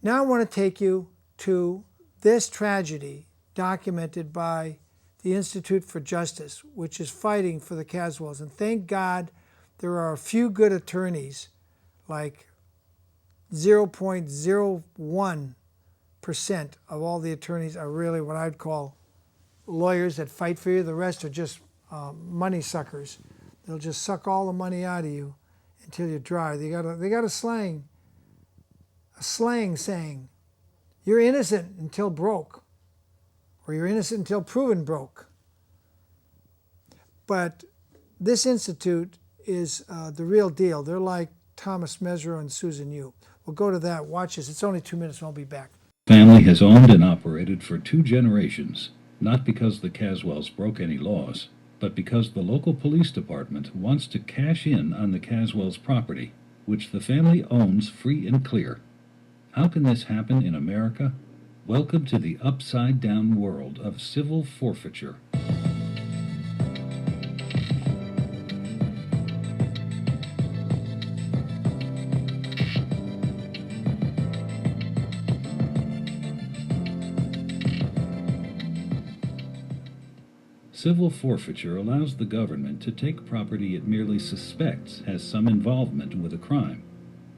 Now I want to take you to this tragedy documented by the Institute for Justice, which is fighting for the Caswells. And thank God there are a few good attorneys, like 0.01% of all the attorneys are really what I'd call lawyers that fight for you. The rest are just money suckers. They'll just suck all the money out of you until you're dry. They got a slang saying, you're innocent until broke, or you're innocent until proven broke. But this institute is the real deal. They're like Thomas Mesro and Susan Yu. We'll go to that. Watch this. It's only 2 minutes and I'll be back. Family has owned and operated for 2 generations, not because the Caswells broke any laws, but because the local police department wants to cash in on the Caswells' property, which the family owns free and clear. How can this happen in America? Welcome to the upside-down world of civil forfeiture. Civil forfeiture allows the government to take property it merely suspects has some involvement with a crime.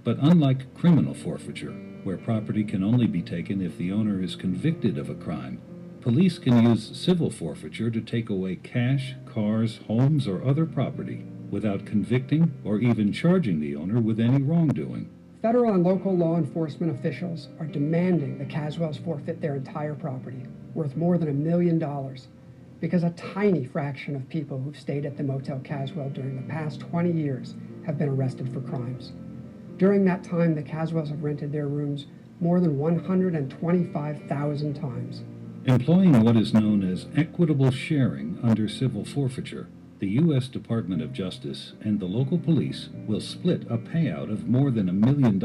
But unlike criminal forfeiture, where property can only be taken if the owner is convicted of a crime, police can use civil forfeiture to take away cash, cars, homes, or other property without convicting or even charging the owner with any wrongdoing. Federal and local law enforcement officials are demanding the Caswells forfeit their entire property, worth more than $1 million, because a tiny fraction of people who've stayed at the Motel Caswell during the past 20 years have been arrested for crimes. During that time, the Caswells have rented their rooms more than 125,000 times. Employing what is known as equitable sharing under civil forfeiture, the U.S. Department of Justice and the local police will split a payout of more than $1 million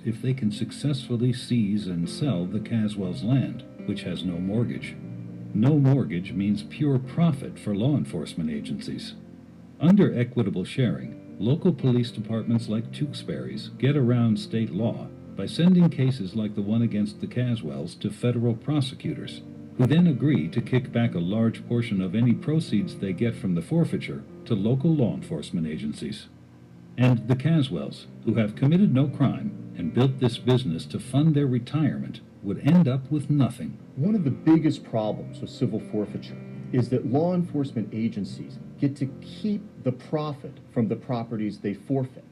if they can successfully seize and sell the Caswells' land, which has no mortgage. No mortgage means pure profit for law enforcement agencies. Under equitable sharing, local police departments like Tewksbury's get around state law by sending cases like the one against the Caswells to federal prosecutors, who then agree to kick back a large portion of any proceeds they get from the forfeiture to local law enforcement agencies. And the Caswells, who have committed no crime and built this business to fund their retirement, would end up with nothing. One of the biggest problems with civil forfeiture is that law enforcement agencies get to keep the profit from the properties they forfeit.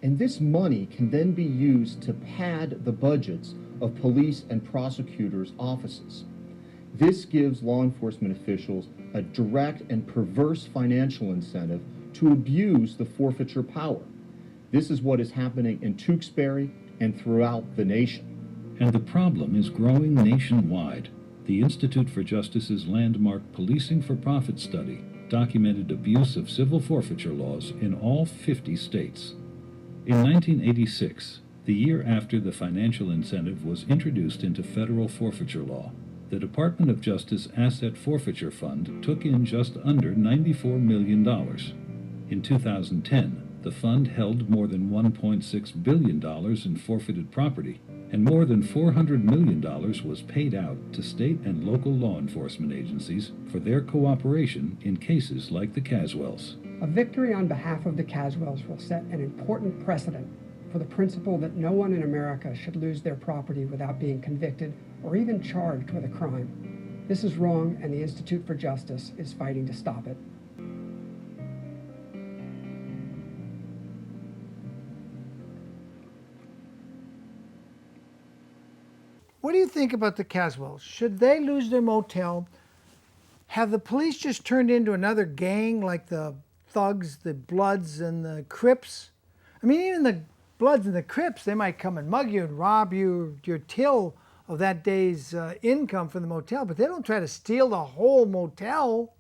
And this money can then be used to pad the budgets of police and prosecutors' offices. This gives law enforcement officials a direct and perverse financial incentive to abuse the forfeiture power. This is what is happening in Tewksbury and throughout the nation. And the problem is growing nationwide. The Institute for Justice's landmark Policing for Profit study documented abuse of civil forfeiture laws in all 50 states. In 1986, the year after the financial incentive was introduced into federal forfeiture law, the Department of Justice Asset Forfeiture Fund took in just under $94 million. In 2010, the fund held more than $1.6 billion in forfeited property, and more than $400 million was paid out to state and local law enforcement agencies for their cooperation in cases like the Caswells. A victory on behalf of the Caswells will set an important precedent for the principle that no one in America should lose their property without being convicted or even charged with a crime. This is wrong, and the Institute for Justice is fighting to stop it. What do you think about the Caswells? Should they lose their motel? Have the police just turned into another gang like the Thugs, the Bloods, and the Crips? I mean, even the Bloods and the Crips, they might come and mug you and rob you, your till of that day's income from the motel, but they don't try to steal the whole motel.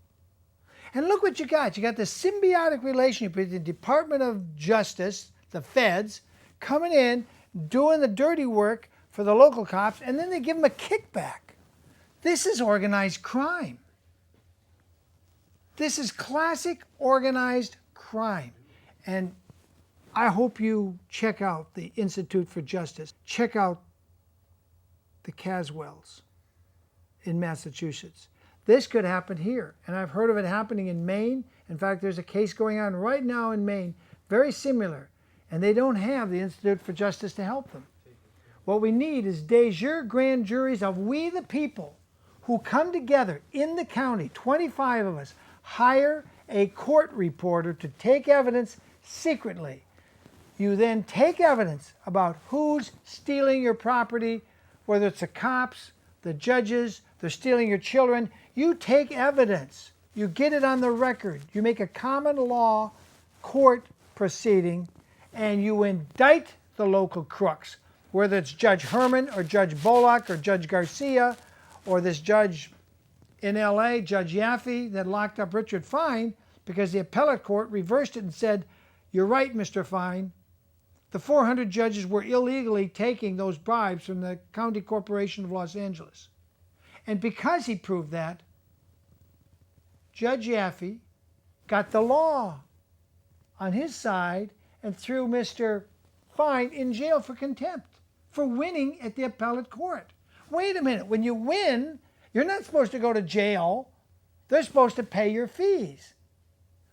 And look what you got. You got the symbiotic relationship with the Department of Justice, the feds, coming in, doing the dirty work for the local cops, and then they give them a kickback. This is organized crime. This is classic organized crime. And I hope you check out the Institute for Justice. Check out the Caswells in Massachusetts. This could happen here, and I've heard of it happening in Maine. In fact, there's a case going on right now in Maine, very similar, and they don't have the Institute for Justice to help them. What we need is de jure grand juries of we the people who come together in the county, 25 of us, hire a court reporter to take evidence secretly. You then take evidence about who's stealing your property, whether it's the cops, the judges, they're stealing your children. You take evidence. You get it on the record. You make a common law court proceeding, and you indict the local crooks, whether it's Judge Herman or Judge Bullock or Judge Garcia or this judge in LA, Judge Yaffe, that locked up Richard Fine because the appellate court reversed it and said, you're right, Mr. Fine. The 400 judges were illegally taking those bribes from the County Corporation of Los Angeles. And because he proved that, Judge Yaffe got the law on his side and threw Mr. Fine in jail for contempt for winning at the appellate court. Wait a minute, when you win, you're not supposed to go to jail. They're supposed to pay your fees.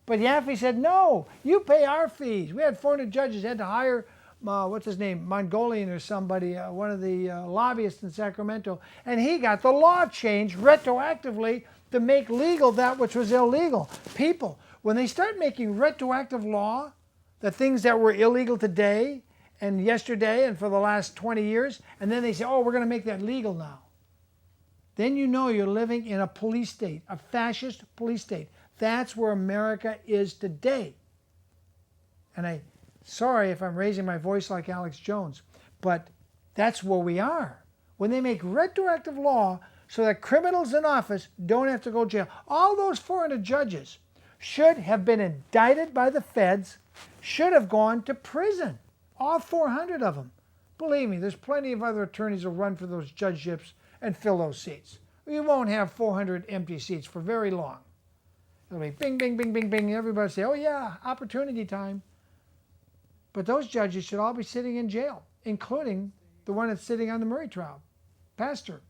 But Yaffe said, no, you pay our fees. We had 400 judges, had to hire, what's his name, Mongolian or somebody, one of the lobbyists in Sacramento, and he got the law changed retroactively to make legal that which was illegal. People, when they start making retroactive law, the things that were illegal today and yesterday and for the last 20 years, and then they say, oh, we're going to make that legal now. Then you know you're living in a police state, a fascist police state. That's where America is today. And sorry if I'm raising my voice like Alex Jones, but that's where we are. When they make retroactive law so that criminals in office don't have to go to jail. All those 400 judges should have been indicted by the feds, should have gone to prison. All 400 of them. Believe me, there's plenty of other attorneys who run for those judgeships and fill those seats. You won't have 400 empty seats for very long. It'll be bing, bing, bing, bing, bing. Everybody say, oh yeah, opportunity time. But those judges should all be sitting in jail, including the one that's sitting on the Murray trial. Pastor.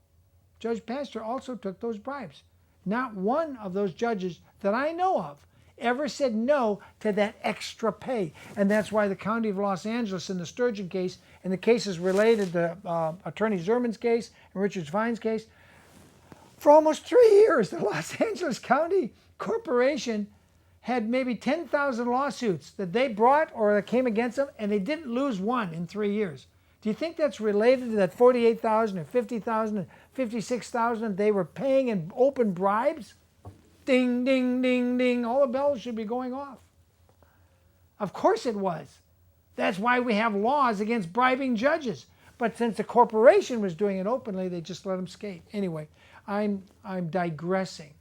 Judge Pastor also took those bribes. Not one of those judges that I know of ever said no to that extra pay. And that's why the County of Los Angeles in the Sturgeon case and the cases related to Attorney Zerman's case and Richard Fine's case, for almost 3 years, the Los Angeles County Corporation had maybe 10,000 lawsuits that they brought or that came against them, and they didn't lose one in 3 years. Do you think that's related to that 48,000 or 50,000 or 56,000 they were paying in open bribes? Ding, ding, ding, ding. All the bells should be going off. Of course it was. That's why we have laws against bribing judges. But since the corporation was doing it openly, they just let them skate. Anyway, I'm digressing.